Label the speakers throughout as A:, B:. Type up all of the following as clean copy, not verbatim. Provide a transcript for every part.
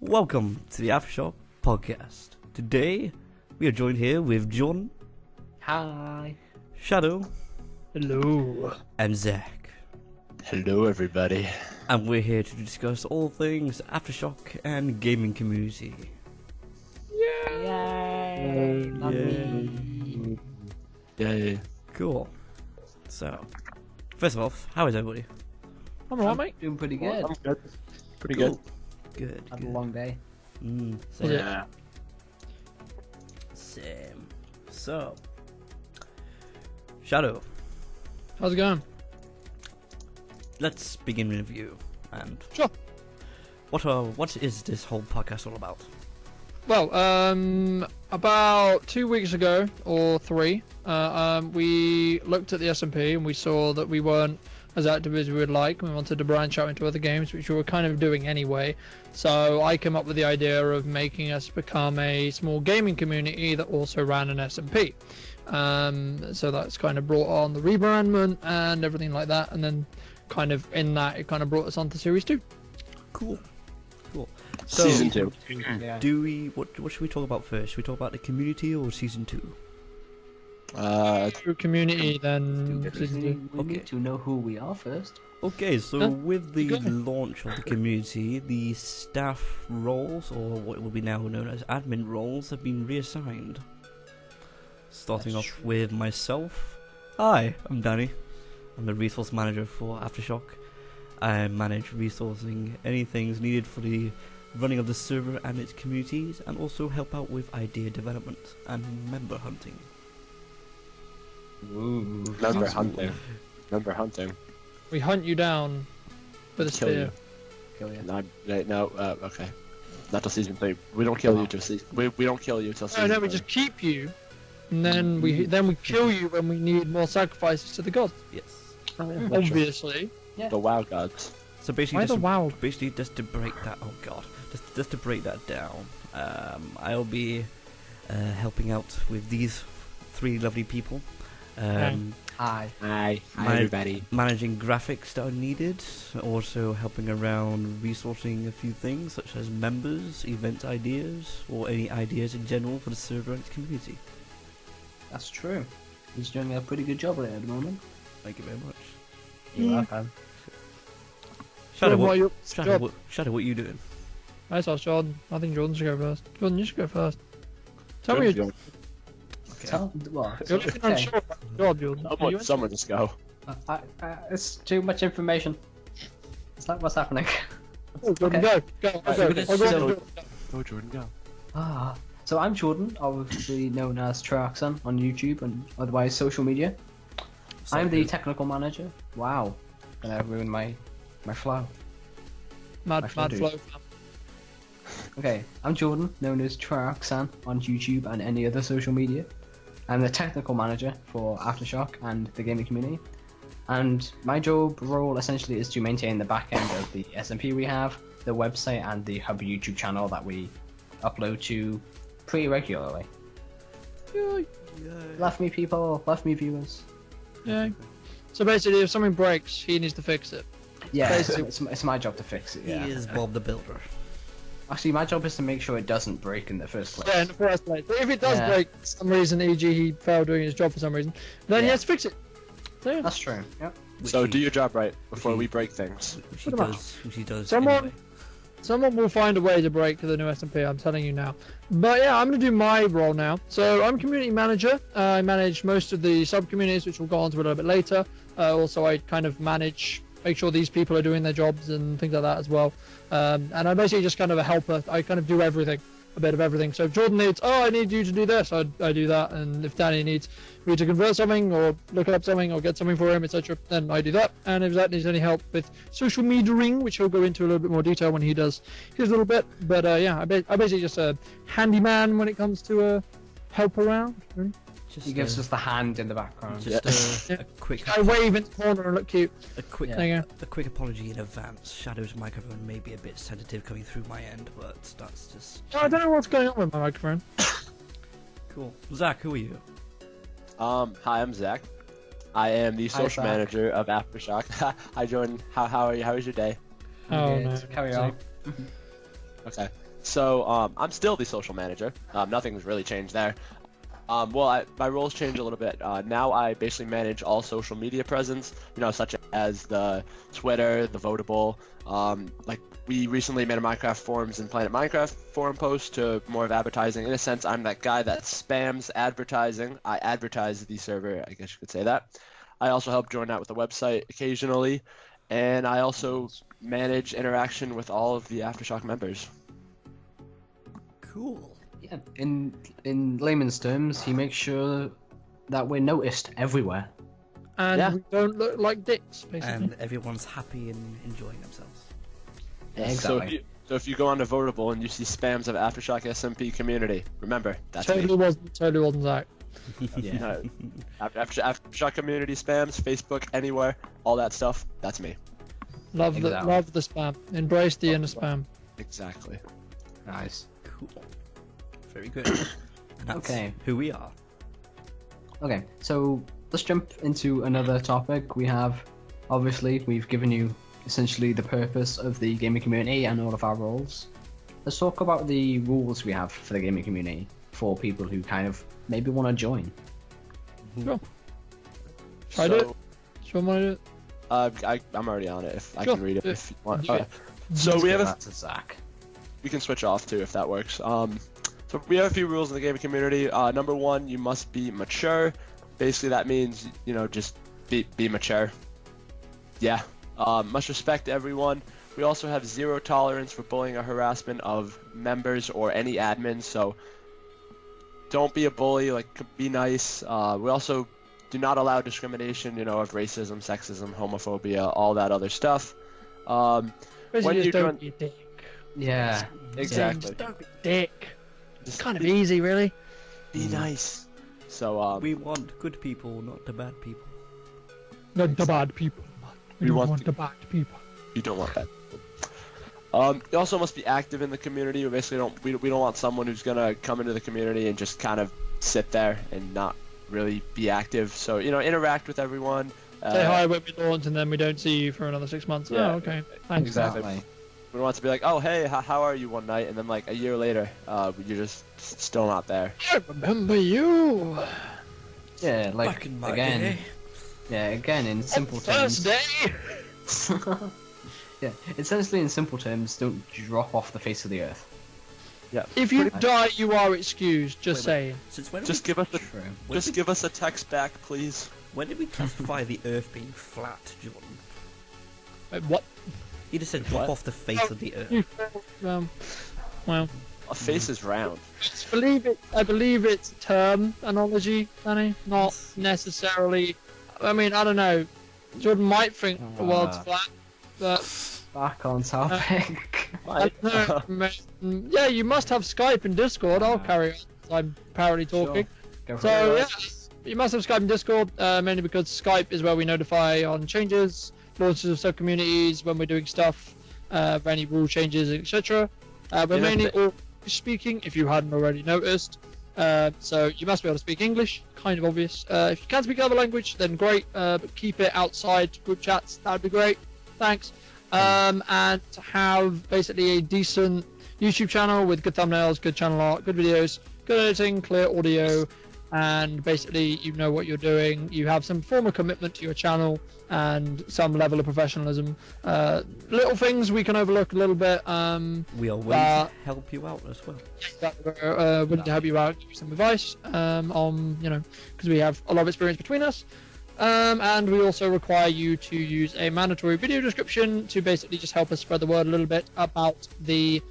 A: Welcome to the AfterShock podcast. Today, we are joined here with John.
B: Hi.
A: Shadow.
C: Hello.
A: And Zack.
D: Hello, everybody.
A: And we're here to discuss all things AfterShock and gaming community.
B: Yay! Not me.
D: Yay.
A: Cool. So, first off, how is everybody?
C: I'm alright, mate.
B: Doing pretty good.
D: I'm good. Pretty
A: Cool. Good.
B: Had a
A: good.
B: long day.
A: Same.
D: Yeah.
A: Same. So, Shadow,
C: How's it going?
A: let's begin with you. And
C: Sure.
A: what is this whole podcast all about?
C: Well, about 2 weeks ago, or three, we looked at the S&P and we saw that we weren't as active as we would like. We wanted to branch out into other games, which we were kind of doing anyway. So I came up with the idea of making us become a small gaming community that also ran an S&P. So that's kind of brought on the rebrandment and everything like that. And then kind of in that, it kind of brought us on to Series 2.
A: Cool. Cool. So,
D: Season 2.
B: Yeah.
A: do we what should we talk about first? Should we talk about the community or season 2?
C: Through community, then Season 2.
B: We
A: Okay.
B: need to know who we are first.
A: Okay, so
C: Huh?
A: with the
C: Go.
A: launch of the community, the staff roles, or what will be now known as admin roles, have been reassigned. Starting
B: That's
A: off
B: true.
A: with myself. Hi, I'm Danny. I'm the resource manager for AfterShock. I manage resourcing anything needed for the running of the server and its communities, and also help out with idea development and member hunting.
B: Ooh.
D: Member hunting. Member hunting.
C: We hunt you down with a
D: Kill
C: spear.
D: you.
B: Kill you.
D: Okay. Not till season 3. We don't kill you till season. We don't kill you till season.
C: No, we
D: 3.
C: just keep you, and then we kill you when we need more sacrifices to the gods.
A: Yes.
C: Obviously.
D: The WoW gods.
A: So basically,
C: Why
A: just
C: the WoW?
A: basically just to break that. Oh god, just to break that down. I'll be helping out with these three lovely people.
B: Hi.
D: Hi.
A: My-
D: everybody.
A: Managing graphics that are needed, also helping around resourcing a few things such as members, event ideas, or any ideas in general for the server and its community.
B: That's true. He's doing a pretty good job at it at the moment.
A: Thank you very much.
B: You're
C: Yeah.
B: welcome.
A: Shadow,
C: What
A: what,
C: you-
A: Shadow,
C: job.
A: Shadow, what are you doing?
C: I saw Jordan. I think Jordan should go first. Jordan, you should go first. Tell me your
A: Okay.
B: Tell what?
C: you're looking unsure about your job, Jordan. Are you
D: Someone just go.
B: It's too much information. It's like what's happening.
C: Oh, Jordan,
B: Okay.
C: go.
B: Right,
C: Go.
B: we're gonna
C: I'll go.
B: so-
D: Go, Jordan, go.
B: So I'm Jordan, obviously known as Traxon on YouTube and otherwise social media. I'm the technical manager. Wow. Gonna ruin my flow.
C: Mad
B: Actually,
C: flow.
B: dude. Okay, I'm Jordan, known as Traxon on YouTube and any other social media. I'm the technical manager for AfterShock and the gaming community. And my job role essentially is to maintain the back end of the SMP we have, the website and the Hub YouTube channel that we upload to pretty regularly. Left me people, left me viewers.
C: Yeah. So basically, if something breaks, he needs to fix it.
B: Yeah,
C: Basically-
B: it's my job to fix it, yeah.
A: He is Bob the Builder.
B: Actually, my job is to make sure it doesn't break in the first place.
C: Yeah, in the first place. But if it does
B: Yeah.
C: break for some reason, e.g. he failed doing his job for some reason, then he
B: Yeah.
C: has to fix it. So, yeah.
B: That's true, yeah.
A: Which
D: So
A: he-
D: do your job right before
A: he-
D: we break things.
A: Which he
C: What about-
A: does. Which he does.
C: Someone-
A: Anyway.
C: Someone will find a way to break the new SMP, I'm telling you now. But yeah, I'm going to do my role now. So I'm community manager. I manage most of the sub-communities, which we'll go on to a little bit later. Also, I kind of make sure these people are doing their jobs and things like that as well. And I'm basically just kind of a helper. I kind of do everything, a bit of everything. So if Jordan needs, I need you to do this, I do that. And if Danny needs me to convert something or look up something or get something for him, etc., then I do that. And if Zack needs any help with social mediaing, which he'll go into a little bit more detail when he does his little bit. But yeah, I basically just a handyman when it comes to help around. Really.
A: Just,
B: He gives us the hand in the background.
A: just
C: Yeah.
A: a quick
C: I wave in the corner and look cute.
A: A quick,
B: Yeah.
C: There you go.
A: a quick apology in advance. Shadow's microphone may be a bit sensitive coming through my end, but that's just
C: Oh, I don't know what's going on with my microphone.
A: cool. Zack, who are you?
D: Hi, I'm Zack. I am the
B: Hi,
D: social
B: Zack.
D: manager of AfterShock. Hi, Jordan. How are you? How was your day?
C: Oh
B: Good.
C: no.
B: Carry on.
D: Okay. So I'm still the social manager. Nothing's really changed there. My roles change a little bit. Now I basically manage all social media presence, such as the Twitter, the Votable. Like we recently made a Minecraft forums and Planet Minecraft forum post to more of advertising. In a sense, I'm that guy that spams advertising. I advertise the server, I guess you could say that. I also help join out with the website occasionally, and I also manage interaction with all of the AfterShock members.
A: Cool.
B: Yeah, in layman's terms, he makes sure that we're noticed everywhere.
C: And we don't look like dicks, basically.
A: And everyone's happy and enjoying themselves.
B: Yeah, exactly.
D: So if you go on to Votable and you see spams of AfterShock SMP community, remember, that's
C: totally
D: me.
C: wasn't Zack.
B: Yeah.
D: AfterShock community spams, Facebook, anywhere, all that stuff, that's me.
C: Love
B: Exactly.
C: the spam. Embrace the inner spam.
D: Exactly.
B: Nice.
A: Cool. Very good. And that's
B: Okay.
A: who we are.
B: Okay, so let's jump into another topic. We've given you essentially the purpose of the gaming community and all of our roles. Let's talk about the rules we have for the gaming community for people who kind of maybe want to join.
C: Sure. I do it. Sure, want to do it?
D: I'm already on it. If I
C: Sure.
D: can read it, if you want.
C: Yeah.
D: So we have
B: That's a Zack.
D: we can switch off too if that works. So we have a few rules in the gaming community. Number one, you must be mature. Basically, that means just be mature. Yeah. Must respect everyone. We also have zero tolerance for bullying or harassment of members or any admins. So don't be a bully. Like, be nice. We also do not allow discrimination. Of racism, sexism, homophobia, all that other stuff.
C: Basically,
D: When
C: just
D: you
C: don't
D: join-
C: be a dick.
B: Yeah.
D: Exactly.
C: Just don't be a dick. It's
D: Just
C: kind of easy, really.
D: be nice. So
A: We want good people, not the bad people.
C: Not the bad people. We
D: We
C: don't
D: want
C: want the bad people.
D: you don't want that. You also must be active in the community. We basically don't want someone who's gonna come into the community and just kind of sit there and not really be active. So interact with everyone.
C: Say hi when we launch, and then we don't see you for another 6 months.
D: Yeah.
C: Oh, okay. Thanks.
D: Exactly. We don't want to be like, oh hey, how are you one night, and then like a year later, you're just still not there.
C: I remember you.
B: Yeah, like
A: Back in my
B: again.
A: day.
B: Yeah, again in simple terms.
C: First day.
B: Yeah, essentially in simple terms, don't drop off the face of the earth.
D: Yeah.
C: If you die, you are excused. Just
A: Wait,
C: saying.
A: Since when?
D: Just
A: did we,
D: give us
B: True.
D: give us a text back, please.
A: when did we classify the Earth being flat, Jordan?
C: Wait, what?
A: You just said drop
D: What?
A: off the face of the Earth.
C: Well,
D: A face is round.
C: I believe it's term analogy, Danny. Not necessarily. I mean, I don't know. Jordan might think the world's flat, but
B: Back on topic.
C: I don't know. Yeah, you must have Skype and Discord. I'll carry on. I'm apparently talking.
B: Go for
C: So
B: it.
C: yeah, you must have Skype and Discord, mainly because Skype is where we notify on changes, launches of sub-communities, when we're doing stuff, for any rule changes, etc. We're mainly all speaking, if you hadn't already noticed. So you must be able to speak English, kind of obvious. If you can speak another language, then great, but keep it outside group chats, that'd be great. Thanks. And to have basically a decent YouTube channel with good thumbnails, good channel art, good videos, good editing, clear audio, and basically you know what you're doing. You have some form of commitment to your channel and some level of professionalism. Little things we can overlook a little bit.
A: We are willing to help you out as well.
C: That we're willing to help you out, give you some advice on, because we have a lot of experience between us. And we also require you to use a mandatory video description to basically just help us spread the word a little bit about the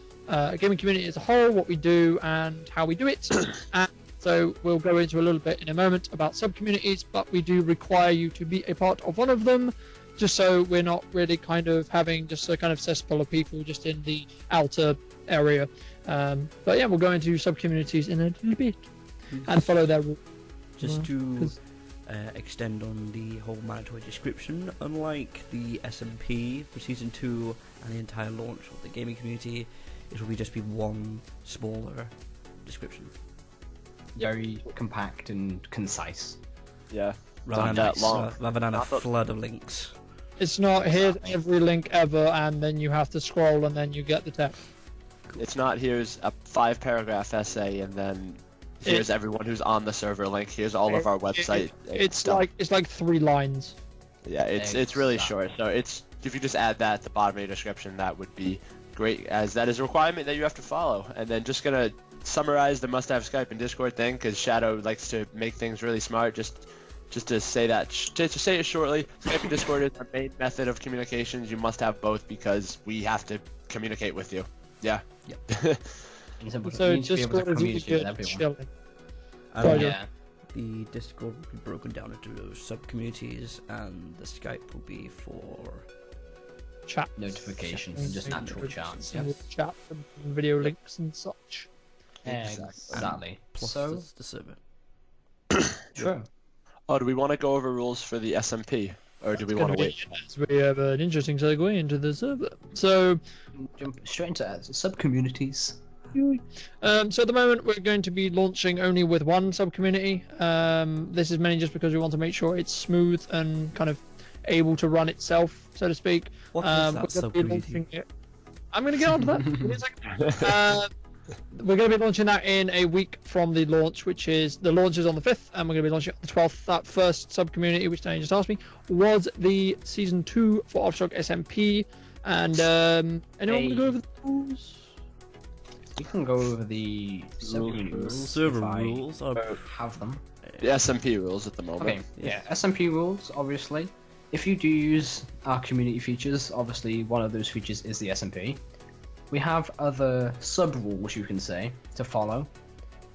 C: gaming community as a whole, what we do and how we do it. And so we'll go into a little bit in a moment about sub-communities, but we do require you to be a part of one of them, just so we're not really kind of having just a kind of cesspool of people just in the outer area. But yeah, we'll go into sub-communities in a little bit and follow their rules.
A: Just to extend on the whole mandatory description, unlike the SMP for Season 2 and the entire launch of the gaming community, it will just be one smaller description.
B: Very compact and concise.
D: Yeah.
A: Rather
D: Not
A: than,
D: that long.
A: rather than a
D: Not that-
A: flood of links.
C: It's not here's every link ever, and then you have to scroll, and then you get the text.
D: It's not here's a 5-paragraph essay and then here's everyone who's on the server link. Here's all of our website.
C: It's
D: stuff.
C: like 3 lines.
D: Yeah, it's really short. So if you just add that at the bottom of your description, that would be great, as that is a requirement that you have to follow. And then just gonna summarize the must-have Skype and Discord thing, because Shadow likes to make things really smart. Just to say that, to say it shortly, Skype and Discord is our main method of communications. You must have both because we have to communicate with you. Yeah.
A: Yep.
C: So Discord is really good chilling.
B: Yeah.
A: The Discord will be broken down into those sub-communities, and the Skype will be for
C: Chat
B: notifications, just natural chats.
C: Yeah. Chat and video links and such.
B: Exactly.
A: plus
B: So
A: the server.
B: true.
D: Oh, do we want to go over rules for the SMP, or do we want to wait?
C: We have an interesting segue into the server. So,
B: Jump straight into sub-communities.
C: so at the moment we're going to be launching only with one sub-community. This is mainly just because we want to make sure it's smooth and kind of able to run itself, so to speak.
A: What is
C: We're
A: that
C: gonna be
A: sub-community?
C: launching it. I'm going to get onto that. Give me a second. We're going to be launching that in a week from the launch, which is the launch is on the 5th, and we're going to be launching on the 12th. That first sub-community, which Danny just asked me, was the Season 2 for AfterShock SMP. And anyone want to go over the rules?
B: You can go over the sub-community rules.
A: Server
B: if I
A: rules are
B: have them.
D: The SMP rules at the moment.
B: Okay, yeah, SMP rules, obviously. If you do use our community features, obviously one of those features is the SMP. We have other sub-rules, you can say, to follow.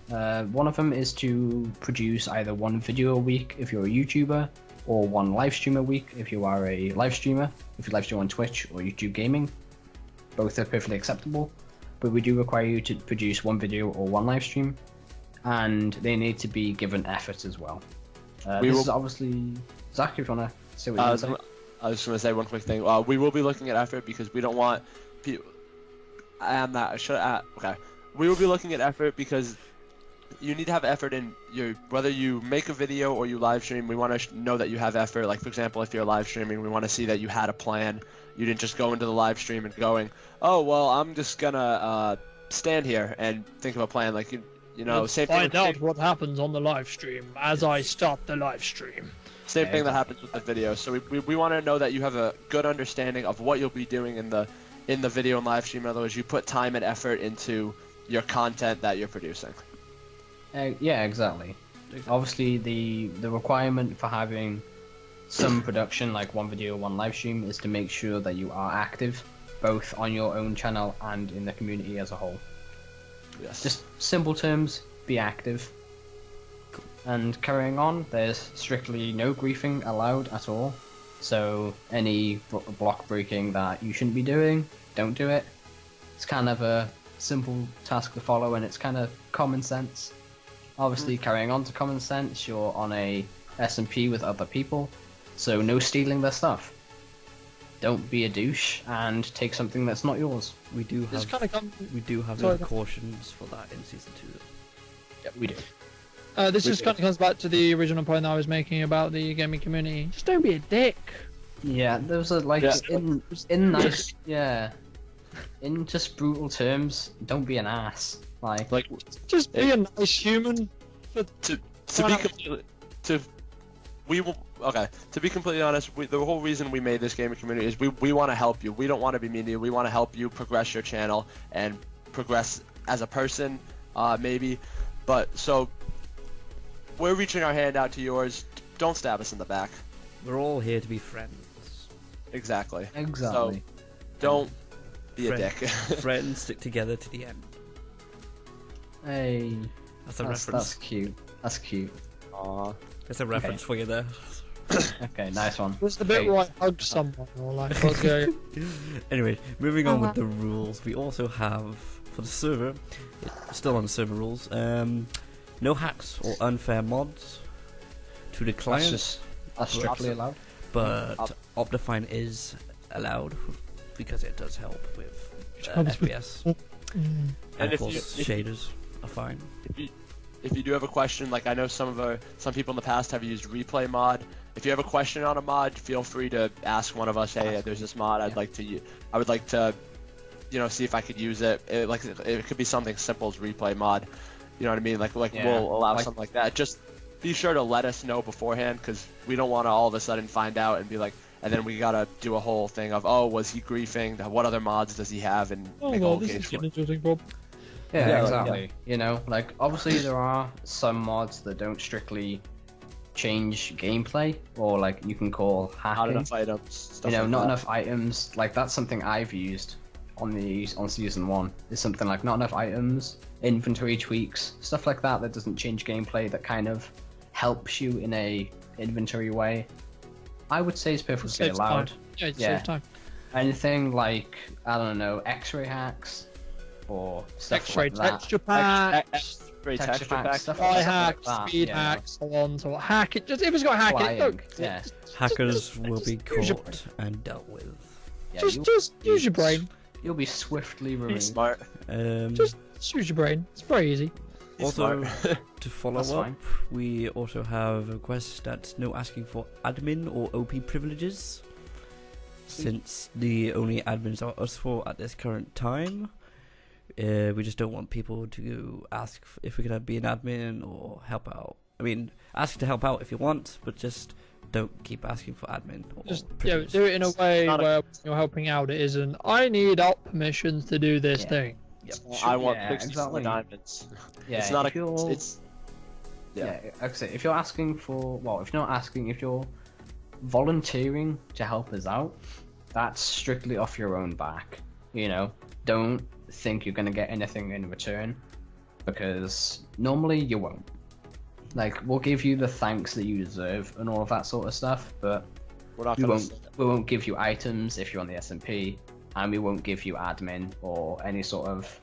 B: One of them is to produce either one video a week if you're a YouTuber, or one live stream a week if you are a live streamer, if you live stream on Twitch or YouTube Gaming. Both are perfectly acceptable, but we do require you to produce one video or one live stream, and they need to be given effort as well. This is obviously... Zach, if you want to say what you want to say.
D: I was just going to say one quick thing. We will be looking at effort because we don't want people... Okay. We will be looking at effort because you need to have effort in your... Whether you make a video or you live stream, we want to know that you have effort. Like, for example, if you're live streaming, we want to see that you had a plan. You didn't just go into the live stream and going, oh, well, I'm just going to stand here and think of a plan. Like, you know,
C: Let's
D: same
C: find
D: thing...
C: out what happens on the live stream as I start the live stream.
D: Same thing that happens with the video. So we want to know that you have a good understanding of what you'll be doing in the video and live stream. In other words, you put time and effort into your content that you're producing.
B: Yeah, exactly. Obviously, the requirement for having some production, like one video, one live stream, is to make sure that you are active, both on your own channel and in the community as a whole.
D: Yes.
B: Just simple terms, be active. And carrying on, there's strictly no griefing allowed at all. So any block breaking that you shouldn't be doing, don't do it. It's kind of a simple task to follow, and it's kind of common sense. Obviously, carrying on to common sense, you're on a SMP with other people, so no stealing their stuff. Don't be a douche and take something that's not yours.
A: we do
C: This
A: have
C: kind of
A: the cautions for that in season 2.
B: Yeah, we do.
C: this just kind of comes back to the original point that I was making about the gaming community. Just don't be a dick.
B: Yeah, those are like in nice, yeah, in just brutal terms. Don't be an ass. Like
C: Just be a nice human.
D: To be completely honest, the whole reason we made this gaming community is we want to help you. We don't want to be mean to you. We want to help you progress your channel and progress as a person, maybe. But so we're reaching our hand out to yours. Don't stab us in the back.
A: We're all here to be friends.
D: Exactly.
B: exactly.
D: So don't be a dick.
A: Friends stick together to the end.
B: Hey,
A: That's a
B: that's
A: reference.
B: cute. That's cute.
D: Aw.
A: There's a reference for you there.
B: Okay, nice one.
C: Was the bit
B: Okay.
C: where I hugged someone or like what's going?
A: Anyway, moving on with the rules, we also have for the server, still on the server rules, no hacks or unfair mods to the client,
B: That's strictly allowed.
A: but Optifine is allowed because it does help with FPS.
C: Mm.
A: And
D: if
A: of course, shaders are fine.
D: If you do have a question, like I know some people in the past have used replay mod. If you have a question on a mod, feel free to ask one of us. Hey, there's this mod I would like to see if I could use it. It could be something simple as replay mod. You know what I mean? We'll allow something like that. Just be sure to let us know beforehand, because we don't want to all of a sudden find out and be like, and then we gotta do a whole thing of, oh, was he griefing? What other mods does he have? And make a whole
C: this
D: case
C: is
D: for it.
C: interesting, Bob.
B: Yeah, exactly. Obviously there are some mods that don't strictly change gameplay, or you can call hacking.
D: Not enough items. Stuff like
B: not
D: that.
B: enough items. That's something I've used on season 1. Is something like not enough items, inventory tweaks, stuff like that doesn't change gameplay, that kind of helps you in a inventory way. I would say it's perfectly allowed.
C: Time. Yeah, it saves time.
B: Anything like, I don't know, X-ray hacks or stuff
C: X-ray
B: like that.
C: texture packs,
D: X-ray
B: Texture
D: texture
B: packs,
D: pack.
B: stuff
C: fly
B: like
C: hacks,
B: that,
C: speed hacks, so on, so on. Hack it. Just if it's got hack in it, don't.
B: Yeah.
A: Hackers will be
C: use your
A: caught and dealt with.
B: Yeah,
C: Just use your brain.
B: You'll be swiftly
D: Be
B: removed.
D: smart.
C: Just use your brain. It's very easy.
D: Be
A: Also,
D: smart.
A: to follow
B: That's
A: up,
B: fine.
A: we also have a request that's no asking for admin or OP privileges, since the only admins are us four at this current time. We just don't want people to ask if we could be an admin or help out. I mean, ask to help out if you want, but just don't keep asking for admin. Or
C: Just
A: privileges.
C: do it in a way
D: not a-
C: where you're helping out. It isn't. I need out permissions to do this
B: Yeah.
C: thing.
D: I want
B: Yeah,
D: 64
B: exactly.
D: diamonds.
B: Yeah,
D: It's not
B: if
D: a.
B: you're-
D: It's
B: Yeah, like I say, if you're asking for, well, if you're not asking, if you're volunteering to help us out, that's strictly off your own back. Don't think you're gonna get anything in return, because normally you won't. We'll give you the thanks that you deserve and all of that sort of stuff, but
D: we're not
B: we
D: gonna.
B: won't give you items if you're on the SMP, and we won't give you admin or any sort of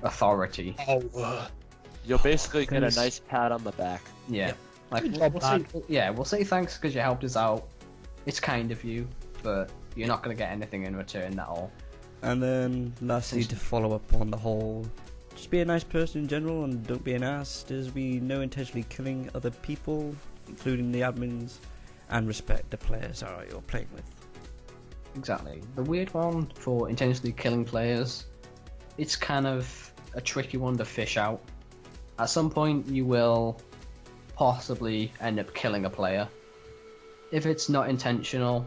B: authority.
C: Oh,
D: You'll basically get a
B: Because-
D: nice pat on the back.
B: Yeah.
C: Good
B: We'll,
C: job,
B: we'll say,
C: man.
B: we'll say thanks because you helped us out. It's kind of you, but you're not going to get anything in return at all.
A: And then, lastly, to follow up on the whole, just be a nice person in general and don't be an ass. There's be no intentionally killing other people, including the admins, and respect the players that you're playing with.
B: Exactly. The weird one for intentionally killing players, it's kind of a tricky one to fish out. At some point, you will possibly end up killing a player. If it's not intentional,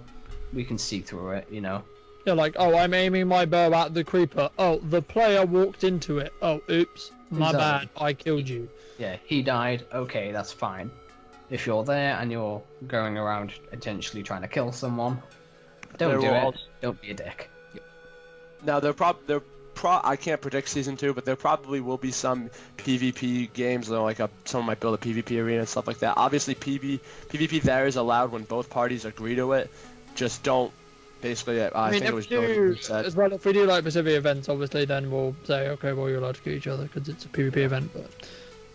B: we can see through it,
C: Yeah, I'm aiming my bow at the creeper. Oh, the player walked into it. Oh, oops. My
B: Exactly.
C: bad. I killed you.
B: Yeah, he died. Okay, that's fine. If you're there and you're going around intentionally trying to kill someone, don't do
D: will
B: it.
D: also-
B: Don't be a dick.
D: Now I can't predict season 2, but there probably will be some PvP games, someone might build a PvP arena and stuff like that. Obviously, PvP there is allowed when both parties agree to it. Just don't. Basically, I
C: mean,
D: think it
C: if
D: was
C: we
D: Jordan
C: do,
D: who said.
C: as well, if we do Pacific events, obviously, then we'll say, okay, well, you're allowed to kill each other because it's a PvP event. But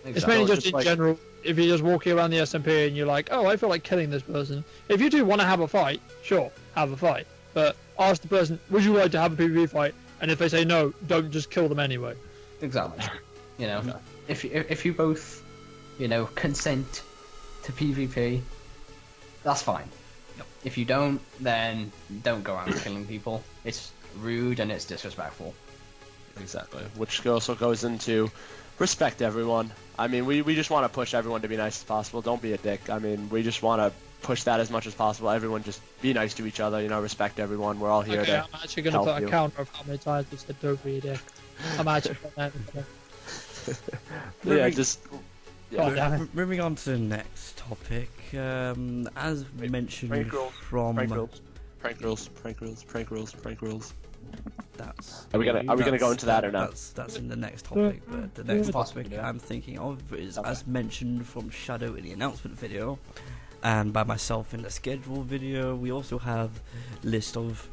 C: it's
B: Exactly.
C: mainly
D: So
C: just
D: just
C: in general. If you're just walking around the SMP and you're like, oh, I feel like killing this person. If you do want to have a fight, sure, have a fight. But ask the person, would you like to have a PvP fight? And if they say no, don't just kill them anyway.
B: Exactly. If you both, consent to PvP, that's fine. If you don't, then don't go around killing people. It's rude and it's disrespectful.
D: Exactly. Which also goes into respect everyone. I mean, we just want to push everyone to be nice as possible. Don't be a dick. I mean, we just want to push that as much as possible. Everyone just be nice to each other, respect everyone. We're all here
C: Okay,
D: to
C: I'm actually going to
D: help
C: put a
D: you.
C: counter of how many times we said don't be a dick. I'm actually putting that in there.
D: Yeah, just
C: Oh,
D: yeah.
C: damn it.
A: Moving on to the next topic, as mentioned
D: Prank rules,
A: from
D: Prank rules. Prank rules, prank rules, prank rules, prank rules.
A: that's
D: Are we gonna go
A: that's-
D: into that or not?
A: That's in the next topic, but the next
B: Possibly,
A: topic
B: yeah.
A: I'm thinking of is
D: Okay.
A: as mentioned from Shadow in the announcement video, and by myself in the schedule video. We also have list of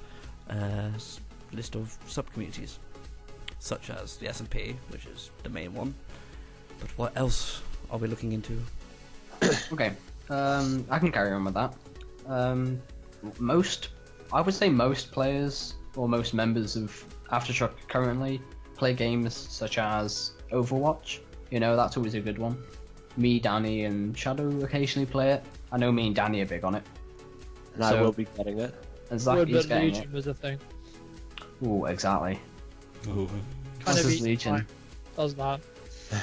A: sub communities, such as the SMP, which is the main one. But what else are we looking into?
B: Okay. I can carry on with that. I would say most players or most members of AfterShock currently play games such as Overwatch. That's always a good one. Me, Danny, and Shadow occasionally play it. I know me and Danny are big on it.
D: And I
B: So-
D: will be getting it.
B: And Zack
C: Would
B: is
C: that
B: getting
C: Legion
B: it.
C: was a thing.
B: Ooh, exactly.
C: kind
B: Versus
C: of each
B: Legion.
C: time does that.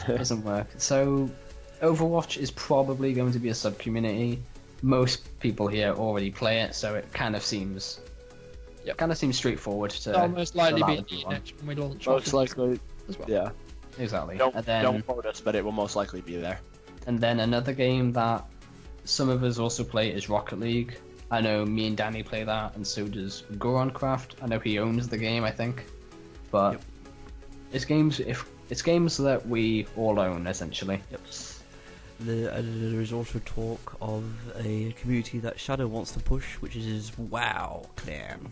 B: Doesn't work. So, Overwatch is probably going to be a sub-community. Most people here already play it, so it kind of seems straightforward to
C: It'll most likely
B: allow
C: be
B: everyone.
C: next when we launch.
D: Most likely,
C: as well.
D: yeah.
B: Exactly.
D: Don't
B: And then,
D: don't quote us, but it will most likely be there.
B: and then another game that some of us also play is Rocket League. I know me and Danny play that, and so does Gorancraft. I know he owns the game, I think, but
A: Yep.
B: it's games that we all own essentially.
A: Yep. There is also talk of a community that Shadow wants to push, which is his WoW clan.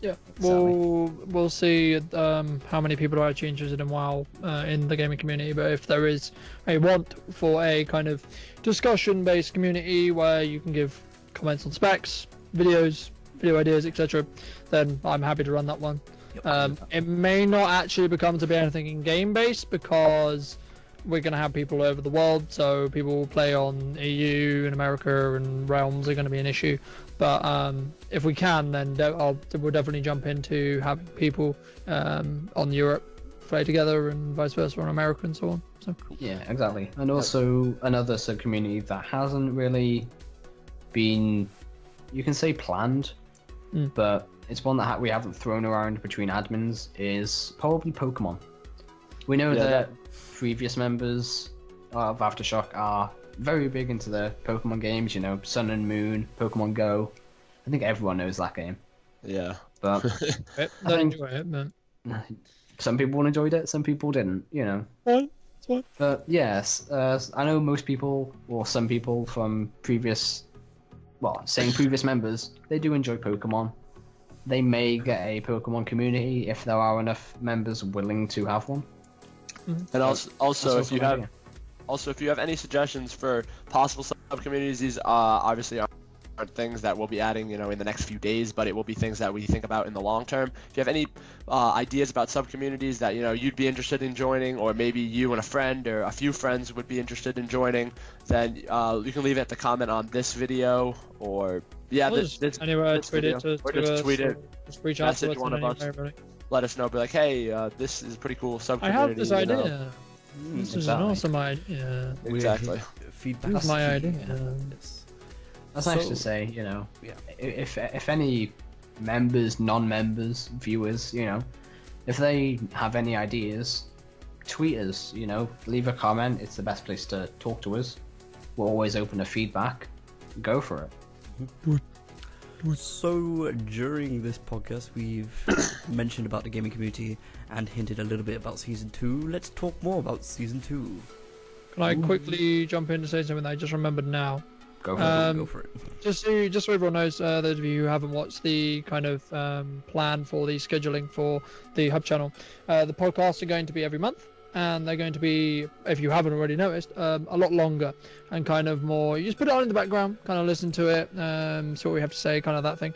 C: Yeah,
B: Exactly.
C: we'll see how many people are actually interested in WoW in the gaming community. But if there is a want for a kind of discussion-based community where you can give comments on specs, videos, video ideas, etc., then I'm happy to run that one.
A: Yep.
C: It may not actually become to be anything in game-based because we're going to have people over the world, so people will play on EU and America, and realms are going to be an issue. But if we can, then we'll definitely jump into having people on Europe play together and vice versa on America and so on. So
B: Yeah, exactly. And also another sub-community that hasn't really been, you can say, planned, but it's one that we haven't thrown around between admins, is probably Pokemon. We know that previous members of AfterShock are very big into the Pokemon games, you know, Sun and Moon, Pokemon Go. I think everyone knows that game.
D: Yeah.
B: But
C: don't enjoy it, but
B: some people enjoyed it, some people didn't, you know.
C: fine, it's fine.
B: But yes, I know most people, or some people from previous members, they do enjoy Pokemon. They may get a Pokemon community if there are enough members willing to have one.
D: And also if you
B: an
D: have
B: idea.
D: if you have any suggestions for possible sub-communities, these obviously aren't things that we'll be adding, in the next few days, but it will be things that we think about in the long term. If you have any ideas about sub-communities that, you'd be interested in joining, or maybe you and a friend or a few friends would be interested in joining, then you can leave it at the comment on this video, or this
C: anywhere,
D: this
C: tweet
D: video,
C: it to
D: or just
C: us,
D: tweet it,
C: or just reach out to
D: message
C: us
D: one
C: in
D: of
C: any
D: us.
C: way, really.
D: let us know, be like, hey, this is a pretty cool
C: I
D: sub-community.
C: have this idea. This is an
B: exactly.
C: awesome idea.
D: Exactly.
A: Feedback.
C: This is my
A: key.
C: idea.
A: Yes.
B: That's nice
A: So-
B: to say,
A: Yeah.
B: if any members, non-members, viewers, if they have any ideas, tweet us, leave a comment. It's the best place to talk to us. We're always open to feedback. Go for it.
A: So during this podcast, we've mentioned about the gaming community and hinted a little bit about season 2. Let's talk more about season 2.
C: Can I quickly jump in to say something that I just remembered now?
B: Go for it.
A: Go for it.
C: Just so everyone knows, those of you who haven't watched the kind of plan for the scheduling for the Hub channel, the podcasts are going to be every month, and they're going to be, if you haven't already noticed, a lot longer and kind of more. You just put it on in the background, kind of listen to it, see what we have to say, kind of that thing.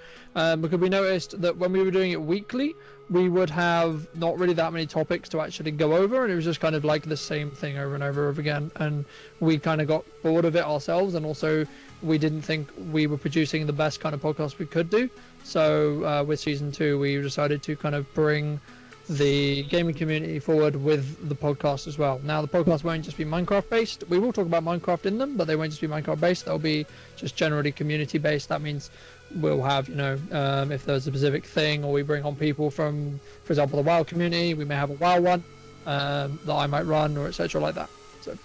C: Because we noticed that when we were doing it weekly, we would have not really that many topics to actually go over, and it was just kind of like the same thing over and over again, and we kind of got bored of it ourselves, and also we didn't think we were producing the best kind of podcast we could do. So with season 2, we decided to kind of bring the gaming community forward with the podcast as well. Now the podcast won't just be Minecraft based. We will talk about Minecraft in them, but they won't just be Minecraft based. They'll be just generally community based. That means we'll have, if there's a specific thing, or we bring on people from, for example, the WoW community, we may have a WoW one that I might run, or etc. like that. So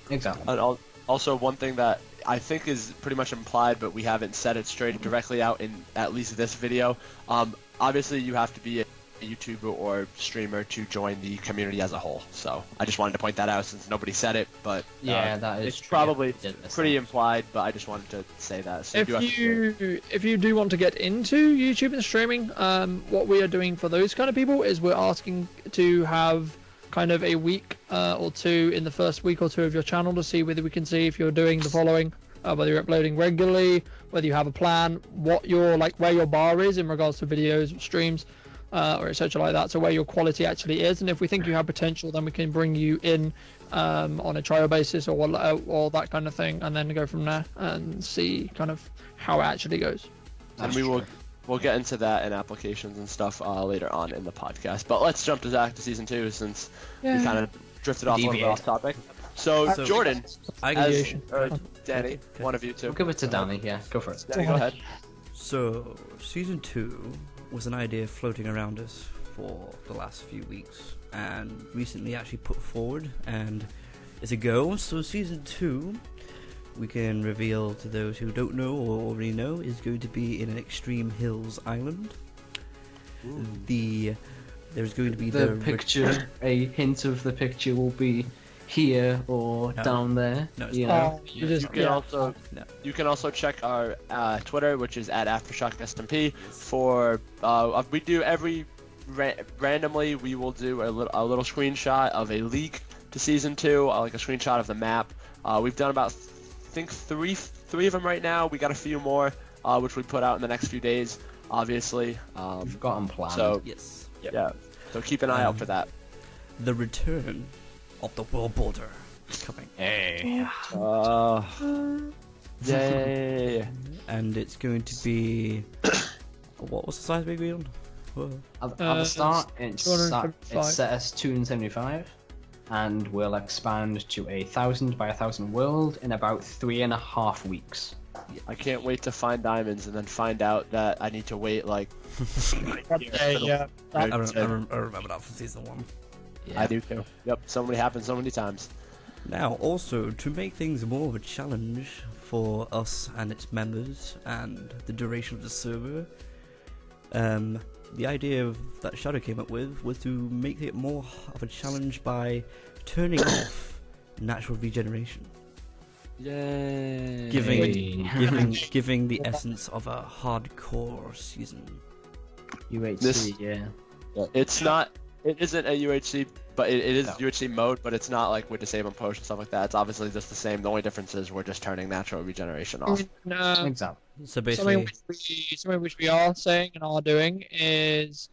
B: Exactly.
D: And also, one thing that I think is pretty much implied, but we haven't said it straight directly out in at least this video. Obviously, you have to be a YouTuber or streamer to join the community as a whole. So I just wanted to point that out since nobody said it, but
B: That is
D: it's
B: true.
D: probably
B: Yeah, that's
D: pretty
B: nice.
D: implied. But I just wanted to say that. So
C: if you do want to get into YouTube and streaming, what we are doing for those kind of people is we're asking to have kind of a week or two in the first week or two of your channel to see whether we can see if you're doing the following, whether you're uploading regularly, whether you have a plan, what your where your bar is in regards to videos, streams, or etc. like that. So where your quality actually is, and if we think you have potential, then we can bring you in on a trial basis or that kind of thing, and then go from there and see kind of how it actually goes.
D: and we will we'll get into that and applications and stuff later on in the podcast. But let's jump to Zack to season 2 since we kind of drifted off a little bit off topic. So Jordan, Danny, one of you two.
B: We'll give it to Danny. Yeah, go for it.
D: Danny, go ahead.
A: So, season 2 was an idea floating around us for the last few weeks, and recently actually put forward, and it's a go. So, season 2, we can reveal to those who don't know or already know, is going to be in an extreme hills island. There's going to be
B: the picture. A hint of the picture will be here or down there.
A: No,
B: you know.
D: You can also check our Twitter, which is at AfterShock SMP. For we do randomly, we will do a little screenshot of a leak to season 2, like a screenshot of the map. We've done about, I think, three of them right now. We got a few more, which we put out in the next few days, obviously.
B: We've got them planned.
D: So
A: yes,
D: yeah. So keep an eye out for that.
A: The return of the world border is coming.
B: Hey.
D: Yay!
A: And it's going to be what was the size we agreed on?
B: At the start, it's set
C: 275.
B: as 275, and we'll expand to 1,000 by 1,000 world in about 3.5 weeks.
D: I can't wait to find diamonds and then find out that I need to wait like.
C: Yeah.
A: I remember that from season 1.
B: Yeah.
D: I do too. Yep, so many happens so many times.
A: Now, also, to make things more of a challenge for us and its members and the duration of the server, the idea that Shadow came up with was to make it more of a challenge by turning off natural regeneration.
D: Yay!
A: Giving the essence of a hardcore season.
B: UHC, yeah.
D: It's not. It isn't a UHC, but it is UHC mode. But it's not like with disabling potion stuff like that. It's obviously just the same. The only difference is we're just turning natural regeneration off.
C: No.
B: Exactly.
A: So basically,
C: something which we are saying and are doing is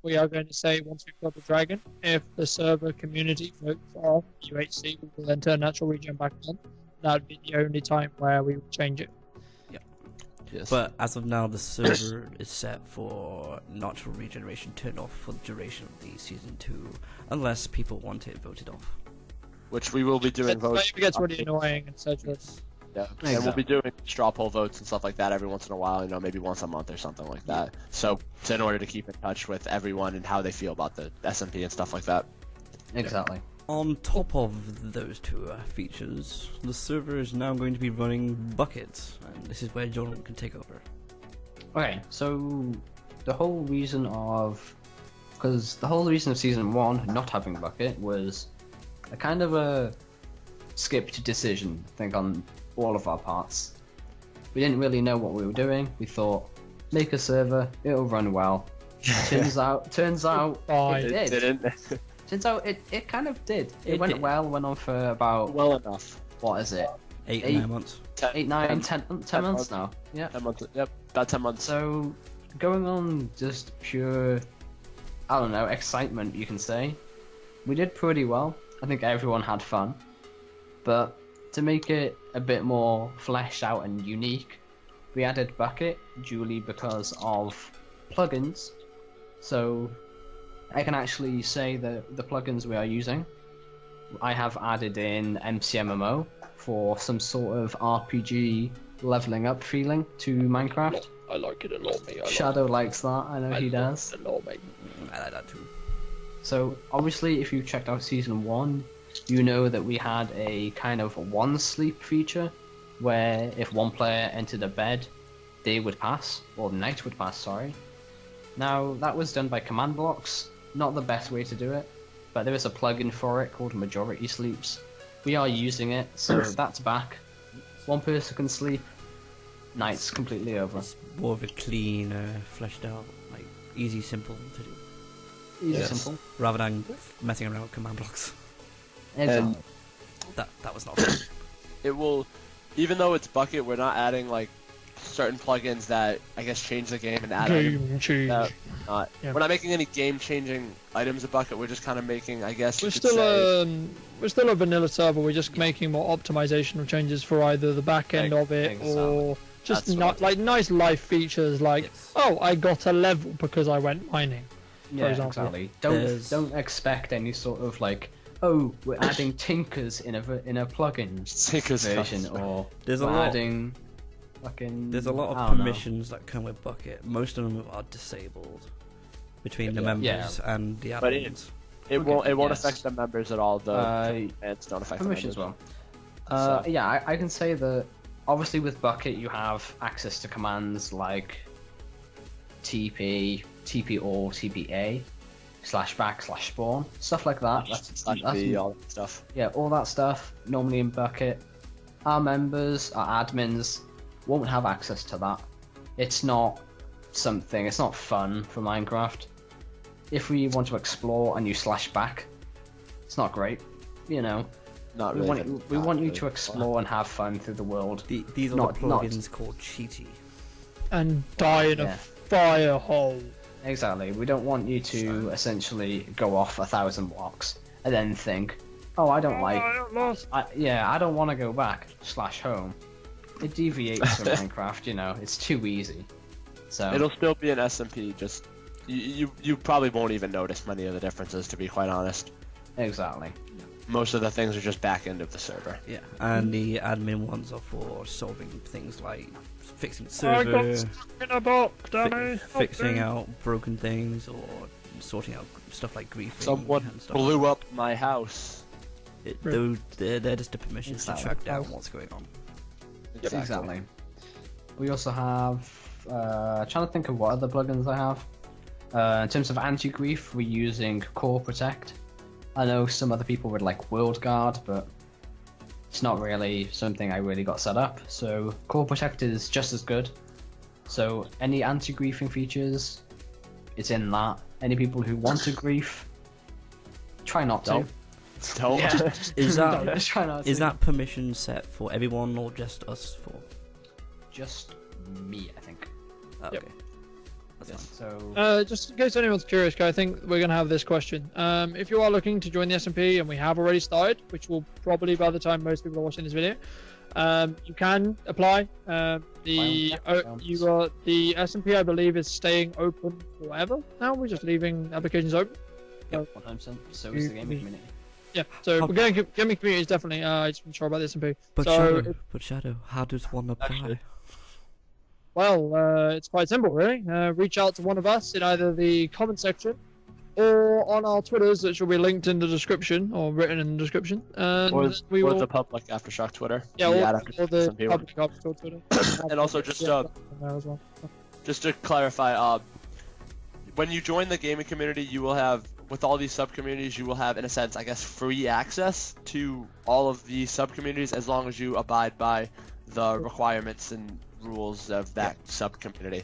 C: we are going to say once we've got the dragon, if the server community votes off UHC, we will then turn natural regen back on. That would be the only time where we would change it.
D: Yes.
A: but as of now, the server is set for natural regeneration turned off for the duration of the season 2, unless people want it voted off.
D: Which we will be doing votes.
C: It gets really annoying and such.
D: Yeah, and we'll be doing straw poll votes and stuff like that every once in a while, maybe once a month or something like that. So in order to keep in touch with everyone and how they feel about the SMP and stuff like that.
B: Exactly.
A: On top of those two features, the server is now going to be running buckets, and this is where Jordan can take over.
B: Okay, so the whole reason of season 1 not having bucket was a kind of a skipped decision, I think, on all of our parts. We didn't really know what we were doing. We thought, make a server, it'll run well. Turns out it did.
D: Didn't.
B: Turns out it kind of did. It went
A: did.
B: well, went on for about,
D: Well enough.
B: what is it?
A: 8 or 9 months.
B: 10 months now. Yeah.
D: 10 months. Yep, about 10 months.
B: So, going on just pure, I don't know, excitement, you can say. We did pretty well. I think everyone had fun. But to make it a bit more fleshed out and unique, we added Bucket, duly because of plugins. So, I can actually say that the plugins we are using, I have added in MCMMO for some sort of RPG leveling up feeling to Minecraft.
C: I like it a lot, mate.
B: Shadow likes that, I know he does.
C: A lot, mate.
A: I like that too.
B: So obviously if you checked out season 1, you know that we had a kind of one sleep feature where if one player entered a bed, day would pass, or night would pass, sorry. Now that was done by command blocks, not the best way to do it, but there is a plugin for it called Majority Sleeps. We are using it, so that's back. One person can sleep, night's completely over.
A: It's more of a clean, fleshed out, like easy, simple to do,
B: Easy, simple.
A: rather than messing around with command blocks.
B: Exactly.
A: That was not fun.
D: It will, even though it's Bucket, we're not adding like certain plugins that I guess change the game and add items.
C: Yeah.
D: We're not making any game-changing items a Bucket. We're just kind of making, I guess,
C: We're
D: you could
C: still
D: say,
C: we're still a vanilla server. We're just making more optimizational changes for either the back end of it
B: Exactly.
C: or Just
D: That's
C: not like nice life features, like
A: Yes.
C: oh, I got a level because I went mining.
B: Yeah,
C: example.
B: exactly.
A: There's-
B: Don't expect any sort of like, oh, we're adding tinkers in a plugin
D: Tinkers
B: version,
D: custom.
B: or
A: There's a
B: we're
A: lot.
B: adding fucking.
A: There's a lot
B: I
A: of
B: don't know.
A: permissions that come with Bucket. Most of them are disabled between the
D: Yeah.
A: members and the
D: But it-
A: admins.
D: It
B: Okay,
D: won't
B: yes.
D: affect the members at all. The commands don't affect the
B: Permission
D: members.
B: as well. Yeah, I can say that obviously with Bucket you have access to commands like TP, TP all, TPA, /back/spawn, stuff like that. That's
D: all that stuff.
B: yeah, all that stuff normally in Bucket. Our members, our admins, won't have access to that. It's not fun for Minecraft. If we want to explore and use /back, it's not great. You know,
D: Not
B: we
D: really.
B: want you to explore and have fun through the world.
A: These are
B: not-
A: the plugins called Cheaty.
C: And die in a
B: Yeah.
C: fire hole.
B: Exactly. We don't want you to essentially go off 1,000 blocks and then think, oh, I don't like.
C: I lost.
B: I don't want to go back /home. It deviates from Minecraft, you know. It's too easy. So
D: It'll still be an SMP. Just you probably won't even notice many of the differences. To be quite honest,
B: exactly.
D: most of the things are just back end of the server.
A: Yeah, and the admin ones are for solving things like fixing the
C: I got
A: server,
C: stuck in a box, Danny.
A: fixing out broken things, or sorting out stuff like griefing
D: Someone
A: and stuff.
D: blew up my house.
A: They're just the permissions to
B: Exactly.
A: track down what's going on.
B: Exactly. We also have. Trying to think of what other plugins I have. In terms of anti-grief, we're using Core Protect. I know some other people would like World Guard, but it's not really something I really got set up. So Core Protect is just as good. So any anti-griefing features, it's in that. Any people who want to grief, try not to.
D: Don't. Don't.
B: Yeah.
A: Is that
B: Just try not
A: is
B: to.
A: that permission set for everyone or just us four?
B: Just me, I think.
A: Okay,
C: Yep.
A: that's
D: Yes.
A: fine.
B: So
C: Just in case anyone's curious, I think we're going to have this question. If you are looking to join the SMP, and we have already started, which will probably by the time most people are watching this video, you can apply. The SMP, I believe, is staying open forever now. We're just leaving applications open.
B: 100%. So is the gaming community.
C: Yeah, so
A: How-
C: we're going gaming community is definitely. Just sure about the SMP.
A: But
C: So,
A: Shadow, how does one apply?
D: Actually-
C: Well, it's quite simple, really. Reach out to one of us in either the comment section or on our Twitters, which will be linked in the description or written in the description. And
D: Or,
C: we
D: or
C: will,
D: the public AfterShock Twitter.
C: yeah,
D: The
C: or,
D: ad
C: or
D: Aftershock
C: the
D: SMP one.
C: public article Twitter.
D: And also just,
C: Yeah, on there as well.
D: Just to clarify, when you join the gaming community, you will have, with all these sub-communities, you will have, in a sense, I guess, free access to all of the sub-communities as long as you abide by the requirements and rules of that sub-community.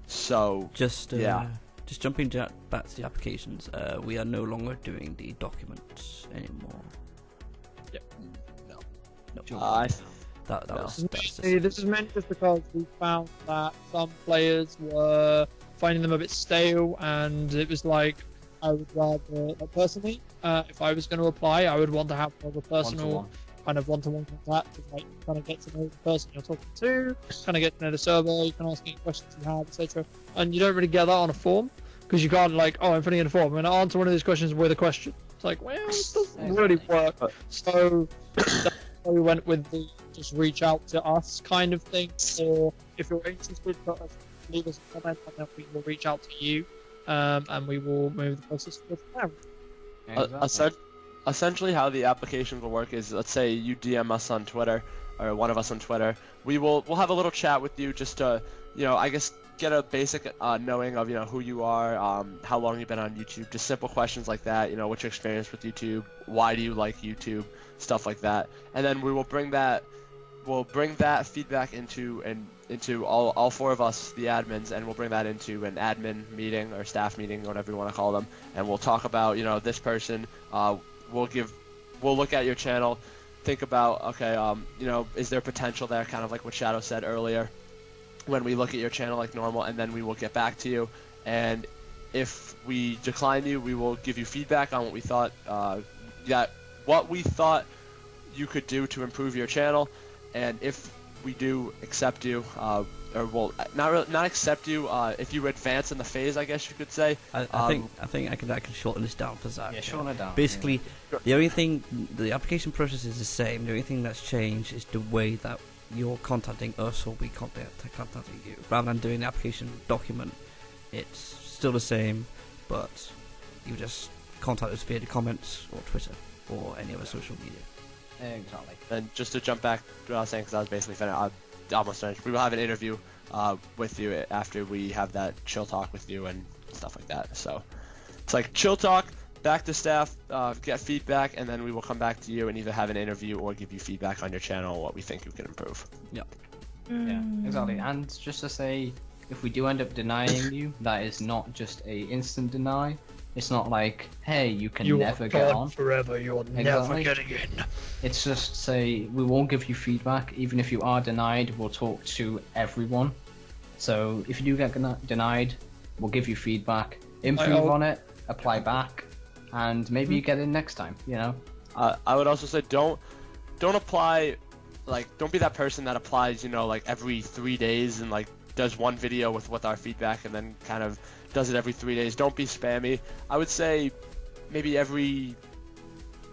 D: So,
A: Just
D: Yeah.
A: just jumping back to the applications. We are no longer doing the documents anymore. No. That
D: No.
A: was that's just,
C: This is meant just because we found that some players were finding them a bit stale, and it was like I would rather, like, personally, if I was going to apply, I would want to have more of a personal
B: One-to-one.
C: kind of one-to-one contact, and, like, kind of get to know the person you're talking to, kind of get to know the server, you can ask any questions you have, etc. And you don't really get that on a form, because you can't, like, oh, I'm filling in a form, I'm going to answer one of these questions with a question. It's like, well, it doesn't really work. So that's why we went with the just reach out to us kind of thing, or if you're interested, leave us a comment, and then we will reach out to you, and we will move the process forward from there.
B: Exactly.
D: essentially how the applications will work is, let's say you DM us on Twitter, or one of us on Twitter, we'll have a little chat with you just to, I guess, get a basic knowing of, who you are, how long you've been on YouTube, just simple questions like that, what's your experience with YouTube, why do you like YouTube, stuff like that. And then we'll bring that feedback into all four of us, the admins, and we'll bring that into an admin meeting or staff meeting, whatever you want to call them, and we'll talk about, this person, we'll look at your channel, think about, okay, is there potential there, kind of like what Shadow said earlier, when we look at your channel like normal, and then we will get back to you, and if we decline you, we will give you feedback on what we thought, what we thought you could do to improve your channel, and if we do accept you, or well, not accept you. If you advance in the phase, I guess you could say.
A: I think I can shorten this down for Zack.
B: Yeah, shorten it down.
A: Basically, the only thing, the application process is the same. The only thing that's changed is the way that you're contacting us or we contacting you. Rather than doing the application document, it's still the same, but you just contact us via the comments or Twitter or any other social media.
B: Exactly.
D: And just to jump back to what I was saying, because I was basically almost finished. We will have an interview with you after we have that chill talk with you and stuff like that. So it's like chill talk, back to staff, get feedback, and then we will come back to you and either have an interview or give you feedback on your channel, what we think you can improve.
A: Yep.
B: Yeah, exactly. And just to say, if we do end up denying you, that is not just a instant deny. It's not like, hey, you can never get on
C: forever. You're never getting in.
B: It's just say we won't give you feedback. Even if you are denied, we'll talk to everyone. So if you do get denied, we'll give you feedback, improve on it, apply back, and maybe you get in next time. You know.
D: I would also say don't apply, like don't be that person that applies, like every 3 days and like does one video with our feedback and then kind of does it every 3 days. Don't be spammy. I would say maybe every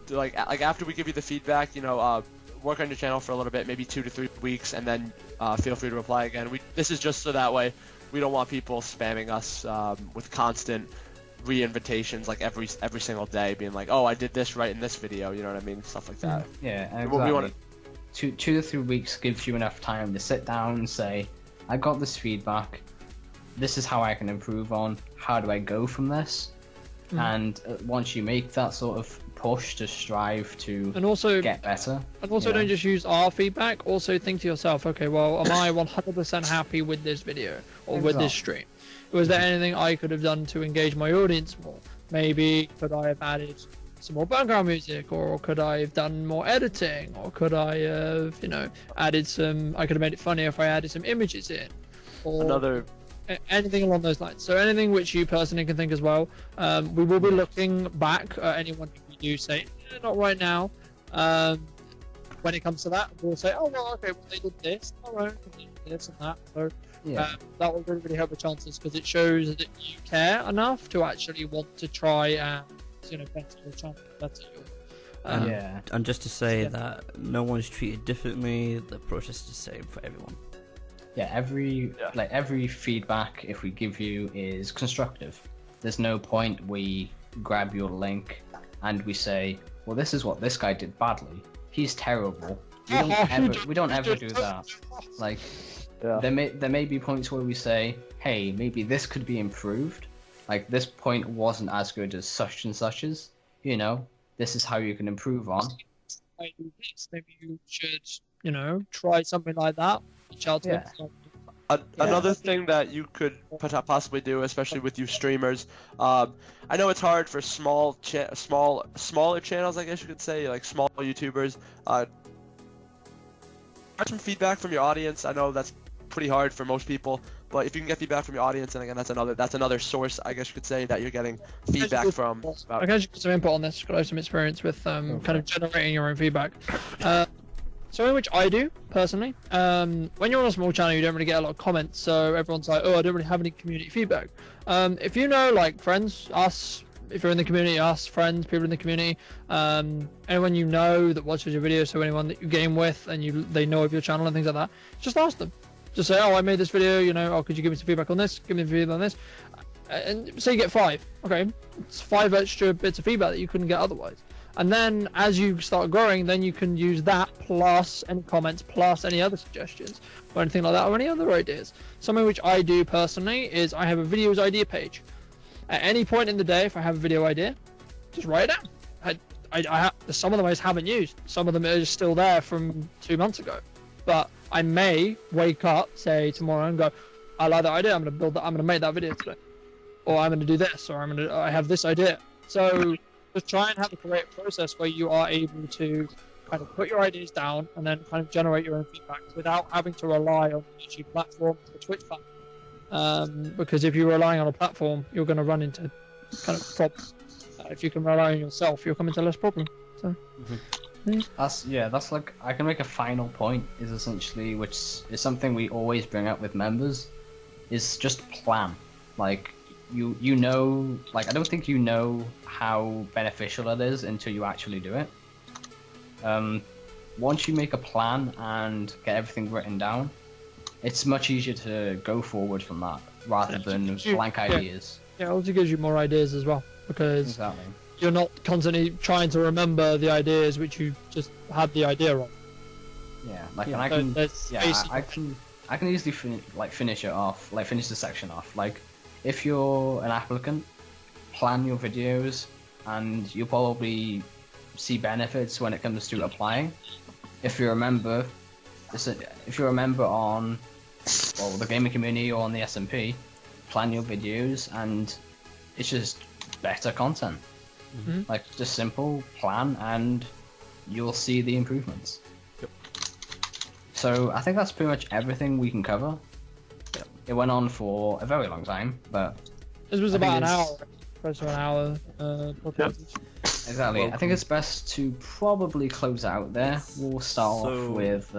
D: like after we give you the feedback, work on your channel for a little bit, maybe 2 to 3 weeks, and then feel free to reply again. This is just so that way we don't want people spamming us with constant re-invitations like every single day, being like, oh, I did this right in this video, you know what I mean, stuff like that.
B: Yeah, exactly.
D: We want
B: 2 to 3 weeks gives you enough time to sit down and say, I got this feedback, this is how I can improve on, how do I go from this? And once you make that sort of push to strive to get better.
C: And also don't just use our feedback, also think to yourself, okay, well, am I 100% happy with this video or with this stream? Was there anything I could have done to engage my audience more? Maybe could I have added some more background music, or could I have done more editing, or could I have, added some, I could have made it funny if I added some images in, or anything along those lines. So anything which you personally can think as well. We will be looking back at anyone who we do say, not right now. When it comes to that, we'll say, oh, well, okay, well, they did this, alright, they did this and that. So that will really help the chances, because it shows that you care enough to actually want to try and, better your channel, better your...
A: And just to say that no one's treated differently, the process is the same for everyone.
B: Yeah, every feedback if we give you is constructive. There's no point we grab your link and we say, well, this is what this guy did badly. He's terrible. We don't ever do that. Like, there may be points where we say, hey, maybe this could be improved. Like, this point wasn't as good as such and such's. This is how you can improve on.
C: Maybe you should, try something like that.
D: Another thing that you could possibly do, especially with you streamers, I know it's hard for smaller channels, I guess you could say, like small YouTubers. Get some feedback from your audience. I know that's pretty hard for most people, but if you can get feedback from your audience, and again, that's another source, I guess you could say, that you're getting feedback from.
C: I can get some input on this, because I have some experience with kind of generating your own feedback. Something which I do personally, when you're on a small channel, you don't really get a lot of comments, so everyone's like, oh, I don't really have any community feedback. If you know, like, friends, us, if you're in the community, us, friends, people in the community, anyone you know that watches your videos, so anyone that you game with and they know of your channel and things like that, just ask them. Just say, oh, I made this video, oh, could you give me some feedback on this? Give me feedback on this. And say you get 5. Okay, it's 5 extra bits of feedback that you couldn't get otherwise. And then as you start growing, then you can use that plus any comments, plus any other suggestions or anything like that, or any other ideas. Something which I do personally is I have a videos idea page. At any point in the day, if I have a video idea, just write it down. Some of them I just haven't used. Some of them are just still there from 2 months ago. But I may wake up, say tomorrow, and go, I like that idea, I'm going to build that, I'm going to make that video today. Or I'm going to do this, or I have this idea. So just try and have a creative process where you are able to kind of put your ideas down and then kind of generate your own feedback without having to rely on the YouTube platform, the Twitch platform. Because if you're relying on a platform, you're going to run into kind of problems. If you can rely on yourself, you'll come into less problem. So.
B: That's like I can make a final point is essentially, which is something we always bring up with members, is just plan. Like you know, like I don't think you know how beneficial it is until you actually do it. Once you make a plan and get everything written down, it's much easier to go forward from that rather than blank ideas.
C: Yeah, it also gives you more ideas as well, because
B: Exactly.
C: you're not constantly trying to remember the ideas which you just had the idea on.
B: Yeah, like
A: Yeah,
B: and I
C: so
B: can I can easily finish it off, like finish the section off. Like if you're an applicant, plan your videos, and you'll probably see benefits when it comes to applying. If you're a member, on the gaming community or on the SMP, plan your videos, and it's just better content.
C: Mhm.
B: Like just simple plan, and you'll see the improvements.
A: Yep.
B: So I think that's pretty much everything we can cover.
A: Yep.
B: It went on for a very long time, but
C: This was
B: I think
C: about an
B: it's-
C: hour, close to an hour. Podcast.
B: exactly. I think it's best to probably close out there. We'll start off
A: So-
B: with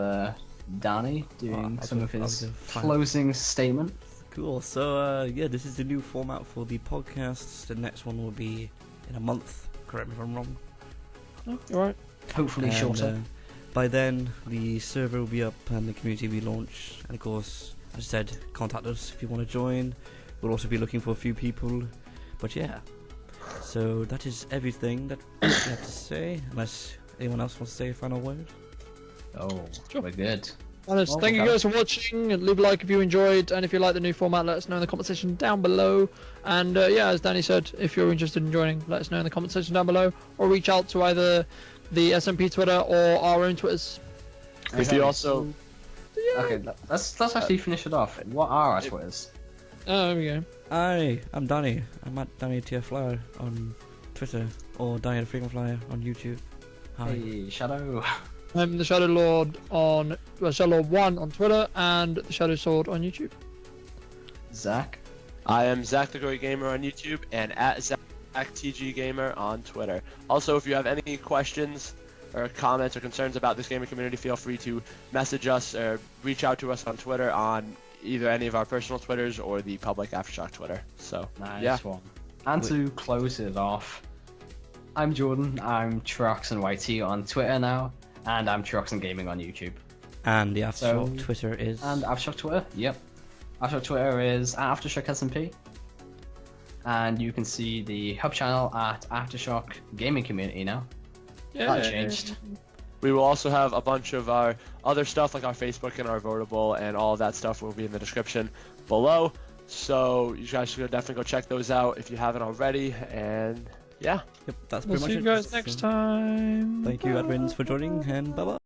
B: Danny doing
A: I
B: some
A: was
B: of his
A: gonna find-
B: closing statement.
A: Cool. So this is the new format for the podcasts. The next one will be in a month. Correct me if I'm wrong.
C: Oh, you're right.
B: Hopefully
A: And,
B: shorter.
A: by then, the server will be up and the community will be launched. And of course, as I said, contact us if you want to join. We'll also be looking for a few people. But yeah, so that is everything that we have to say. Unless anyone else wants to say a final word.
B: Oh,
C: Sure.
B: we're good.
C: Honest,
B: Well,
C: thank you
B: okay.
C: guys for watching. Leave a like if you enjoyed, and if you like the new format, let us know in the comment section down below. And yeah, as Danny said, if you're interested in joining, let us know in the comment section down below, or reach out to either the SMP Twitter or our own Twitters.
D: If you also,
B: Okay, let's actually finish it off. What are our Twitters?
C: Oh, there we go.
A: Hi, I'm Danny. I'm at Danny TF Flyer on Twitter or Danny the Frequent Flyer on YouTube. Hi.
B: Hey, Shadow.
C: I'm the Shadow Lord on Shadow Lord 1 on Twitter and the Shadow Sword on YouTube.
B: Zack.
D: I am Zack the Great Gamer on YouTube and at Zack TG Gamer on Twitter. Also, if you have any questions or comments or concerns about this gaming community, feel free to message us or reach out to us on Twitter on either any of our personal Twitters or the public AfterShock Twitter. So,
B: Nice
D: yeah.
B: one. And to close it off, I'm Jordan. I'm Troxon YT on Twitter now, and I'm Troxon Gaming on YouTube.
A: And the
B: So-
A: AfterShock Twitter is.
B: And AfterShock Twitter, yep. AfterShock Twitter is at AfterShock SMP. And you can see the hub channel at AfterShock Gaming Community now. That changed.
D: We will also have a bunch of our other stuff like our Facebook and our Votable and all of that stuff will be in the description below. So you guys should definitely go check those out if you haven't already. And yeah.
A: Yep, that's
C: We'll
A: pretty
C: see
A: much
C: you
A: it.
C: guys next
A: So,
C: time.
A: Thank you, admins, for joining, and bye bye.